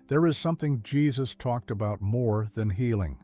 There is something Jesus talked about more than healing,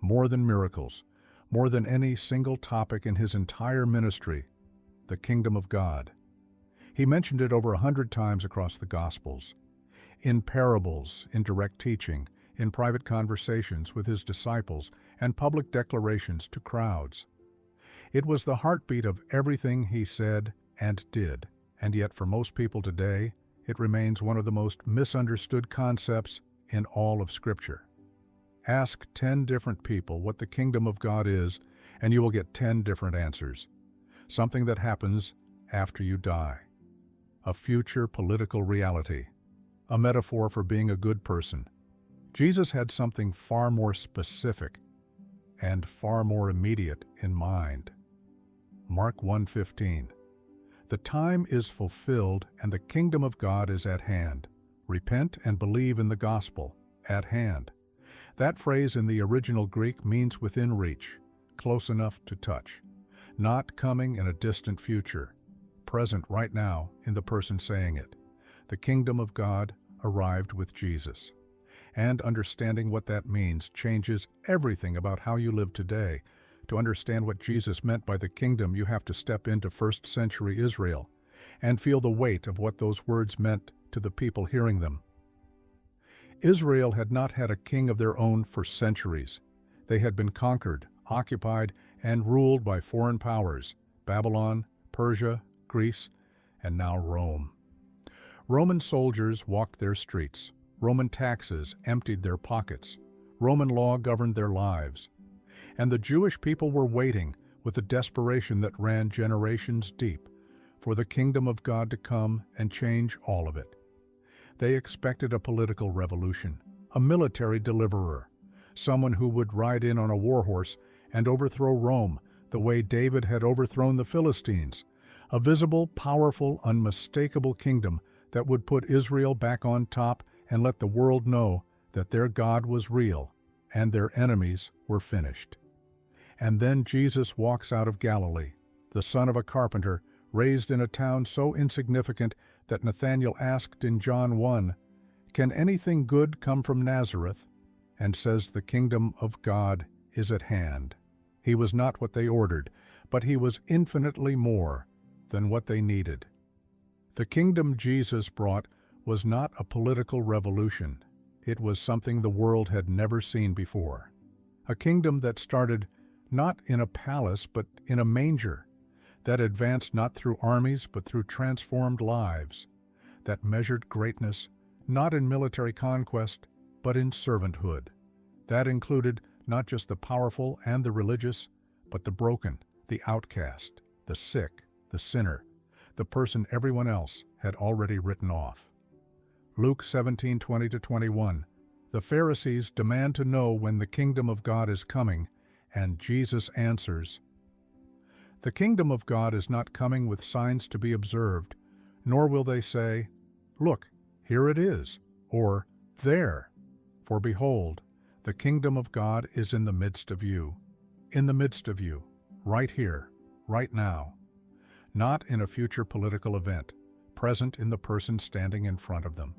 more than miracles, more than any single topic in his entire ministry: the kingdom of God. He mentioned it over 100 times across the Gospels, in parables, in direct teaching, in private conversations with his disciples, and public declarations to crowds. It was the heartbeat of everything he said and did, and yet for most people today, it remains one of the most misunderstood concepts in all of Scripture. Ask 10 different people what the kingdom of God is, and you will get 10 different answers. Something that happens after you die. A future political reality. A metaphor for being a good person. Jesus had something far more specific and far more immediate in mind. Mark 1:15. The time is fulfilled and the kingdom of God is at hand. Repent and believe in the gospel. At hand. That phrase in the original Greek means within reach, close enough to touch. Not coming in a distant future, present right now in the person saying it. The kingdom of God arrived with Jesus. And understanding what that means changes everything about how you live today. To understand what Jesus meant by the kingdom, you have to step into first century Israel and feel the weight of what those words meant to the people hearing them. Israel had not had a king of their own for centuries. They had been conquered, occupied, and ruled by foreign powers: Babylon, Persia, Greece, and now Rome. Roman soldiers walked their streets. Roman taxes emptied their pockets. Roman law governed their lives. And the Jewish people were waiting, with a desperation that ran generations deep, for the kingdom of God to come and change all of it. They expected a political revolution, a military deliverer, someone who would ride in on a war horse and overthrow Rome the way David had overthrown the Philistines, a visible, powerful, unmistakable kingdom that would put Israel back on top and let the world know that their God was real and their enemies were finished. And then Jesus walks out of Galilee, the son of a carpenter, raised in a town so insignificant that Nathanael asked in John 1, "Can anything good come from Nazareth?" and says the kingdom of God is at hand. He was not what they ordered, but he was infinitely more than what they needed. The kingdom Jesus brought was not a political revolution. It was something the world had never seen before. A kingdom that started not in a palace but in a manger, that advanced not through armies but through transformed lives, that measured greatness not in military conquest but in servanthood. That included not just the powerful and the religious, but the broken, the outcast, the sick, the sinner, the person everyone else had already written off. Luke 17:20-21. The Pharisees demand to know when the kingdom of God is coming, and Jesus answers, "The kingdom of God is not coming with signs to be observed, nor will they say, 'Look, here it is,' or 'There.' For behold, the kingdom of God is in the midst of you, right here, right now, not in a future political event, present in the person standing in front of them.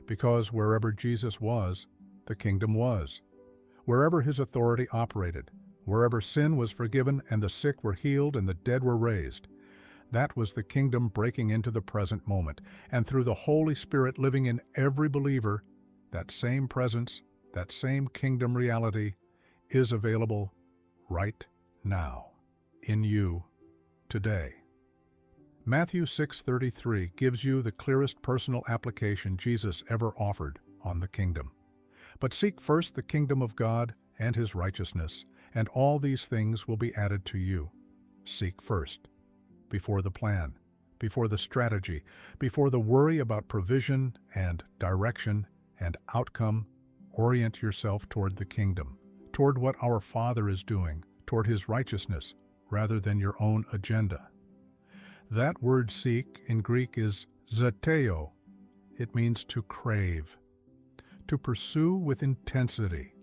Because wherever Jesus was, the kingdom was. Wherever his authority operated, wherever sin was forgiven and the sick were healed and the dead were raised, that was the kingdom breaking into the present moment. And through the Holy Spirit living in every believer, that same presence, that same kingdom reality is available right now, in you, today. Matthew 6:33 gives you the clearest personal application Jesus ever offered on the kingdom. But seek first the kingdom of God and his righteousness, and all these things will be added to you. Seek first, before the plan, before the strategy, before the worry about provision and direction and outcome. Orient yourself toward the kingdom, toward what our Father is doing, toward his righteousness, rather than your own agenda. That word seek in Greek is zeteo. It means to crave, to pursue with intensity,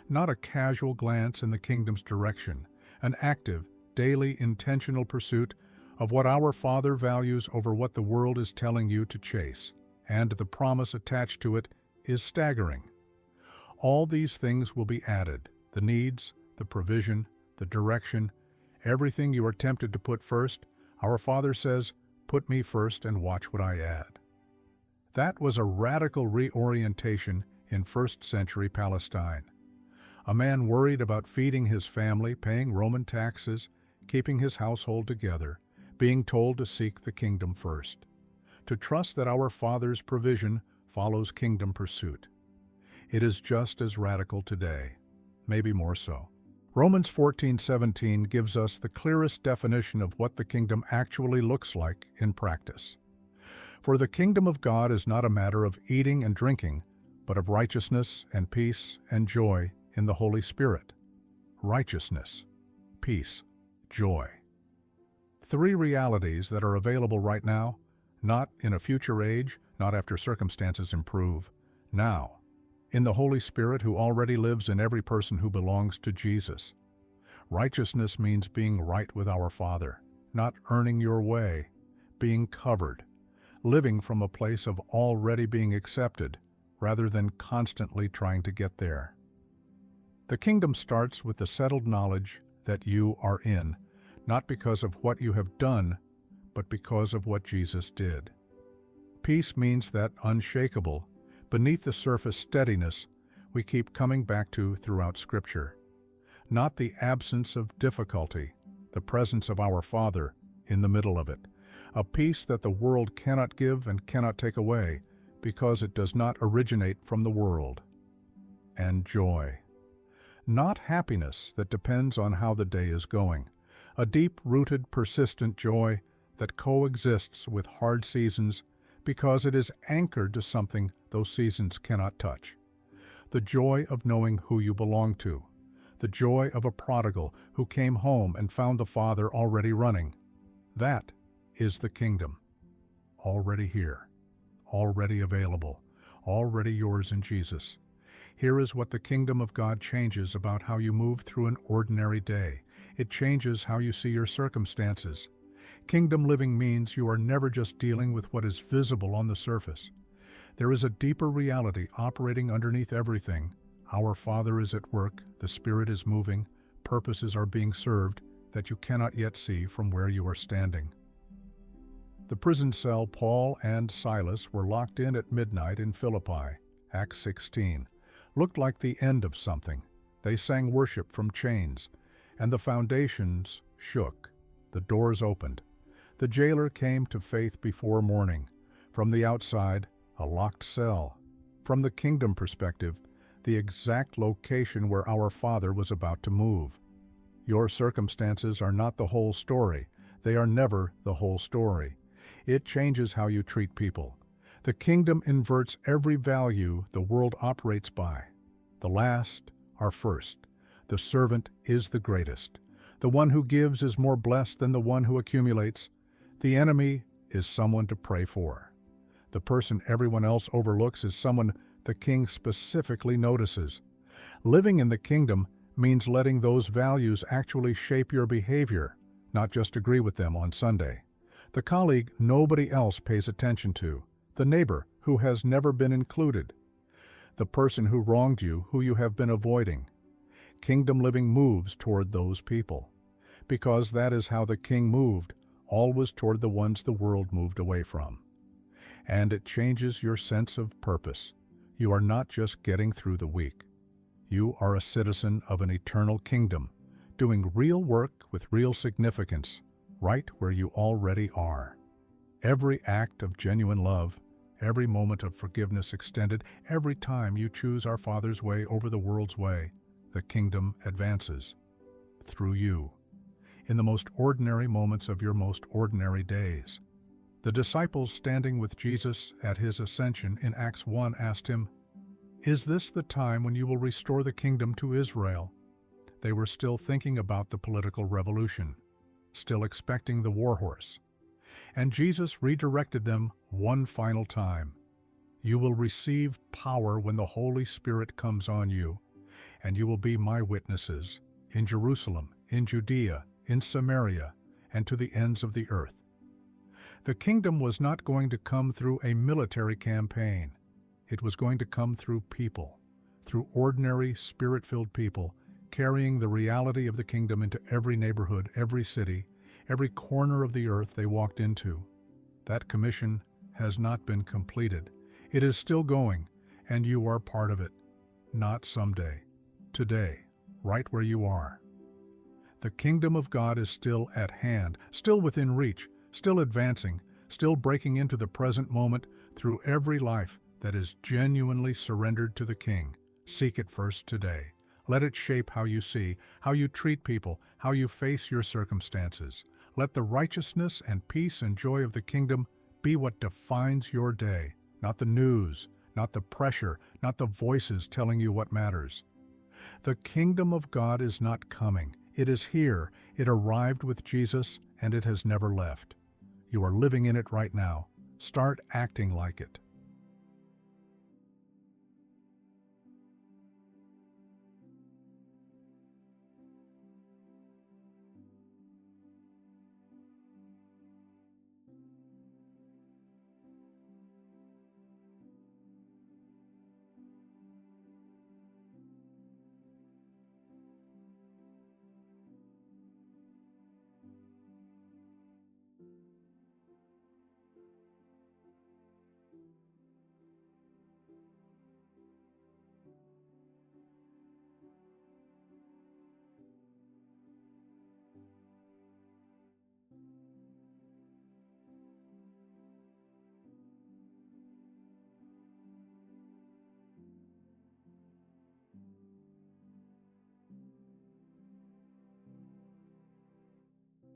not a casual glance in the kingdom's direction, an active, daily, intentional pursuit of what our Father values over what the world is telling you to chase, and the promise attached to it is staggering. All these things will be added: the needs, the provision, the direction, everything you are tempted to put first. Our Father says, "Put me first and watch what I add." That was a radical reorientation in first-century Palestine. A man worried about feeding his family, paying Roman taxes, keeping his household together, being told to seek the kingdom first, to trust that our Father's provision follows kingdom pursuit. It is just as radical today, maybe more so. Romans 14:17 gives us the clearest definition of what the kingdom actually looks like in practice. For the kingdom of God is not a matter of eating and drinking, but of righteousness and peace and joy in the Holy Spirit. Righteousness, peace, joy. Three realities that are available right now, not in a future age, not after circumstances improve, now, in the Holy Spirit who already lives in every person who belongs to Jesus. Righteousness means being right with our Father, not earning your way, being covered, living from a place of already being accepted, rather than constantly trying to get there. The kingdom starts with the settled knowledge that you are in, not because of what you have done, but because of what Jesus did. Peace means that unshakable, beneath the surface steadiness we keep coming back to throughout Scripture. Not the absence of difficulty, the presence of our Father in the middle of it. A peace that the world cannot give and cannot take away, because it does not originate from the world. And joy. Not happiness that depends on how the day is going. A deep-rooted, persistent joy that coexists with hard seasons because it is anchored to something those seasons cannot touch. The joy of knowing who you belong to. The joy of a prodigal who came home and found the Father already running. That is the kingdom. Already here. Already available. Already yours in Jesus. Here is what the kingdom of God changes about how you move through an ordinary day. It changes how you see your circumstances. Kingdom living means you are never just dealing with what is visible on the surface. There is a deeper reality operating underneath everything. Our Father is at work, the Spirit is moving, purposes are being served that you cannot yet see from where you are standing. The prison cell Paul and Silas were locked in at midnight in Philippi, Acts 16, looked like the end of something. They sang worship from chains, and the foundations shook. The doors opened. The jailer came to faith before morning. From the outside, a locked cell. From the kingdom perspective, the exact location where our Father was about to move. Your circumstances are not the whole story. They are never the whole story. It changes how you treat people. The kingdom inverts every value the world operates by. The last are first. The servant is the greatest. The one who gives is more blessed than the one who accumulates. The enemy is someone to pray for. The person everyone else overlooks is someone the king specifically notices. Living in the kingdom means letting those values actually shape your behavior, not just agree with them on Sunday. The colleague nobody else pays attention to. The neighbor who has never been included. The person who wronged you, who you have been avoiding. Kingdom living moves toward those people. Because that is how the king moved, always toward the ones the world moved away from. And it changes your sense of purpose. You are not just getting through the week. You are a citizen of an eternal kingdom, doing real work with real significance, right where you already are. Every act of genuine love, every moment of forgiveness extended, every time you choose our Father's way over the world's way, the kingdom advances. Through you. In the most ordinary moments of your most ordinary days. The disciples standing with Jesus at his ascension in Acts 1 asked him, "Is this the time when you will restore the kingdom to Israel?" They were still thinking about the political revolution, still expecting the war horse. And Jesus redirected them one final time. "You will receive power when the Holy Spirit comes on you, and you will be my witnesses in Jerusalem, in Judea, in Samaria, and to the ends of the earth." The kingdom was not going to come through a military campaign. It was going to come through people, through ordinary, spirit-filled people, carrying the reality of the kingdom into every neighborhood, every city, every corner of the earth they walked into. That commission has not been completed. It is still going, and you are part of it. Not someday. Today, right where you are. The kingdom of God is still at hand, still within reach, still advancing, still breaking into the present moment through every life that is genuinely surrendered to the King. Seek it first today. Let it shape how you see, how you treat people, how you face your circumstances. Let the righteousness and peace and joy of the kingdom be what defines your day, not the news, not the pressure, not the voices telling you what matters. The kingdom of God is not coming. It is here. It arrived with Jesus, and it has never left. You are living in it right now. Start acting like it.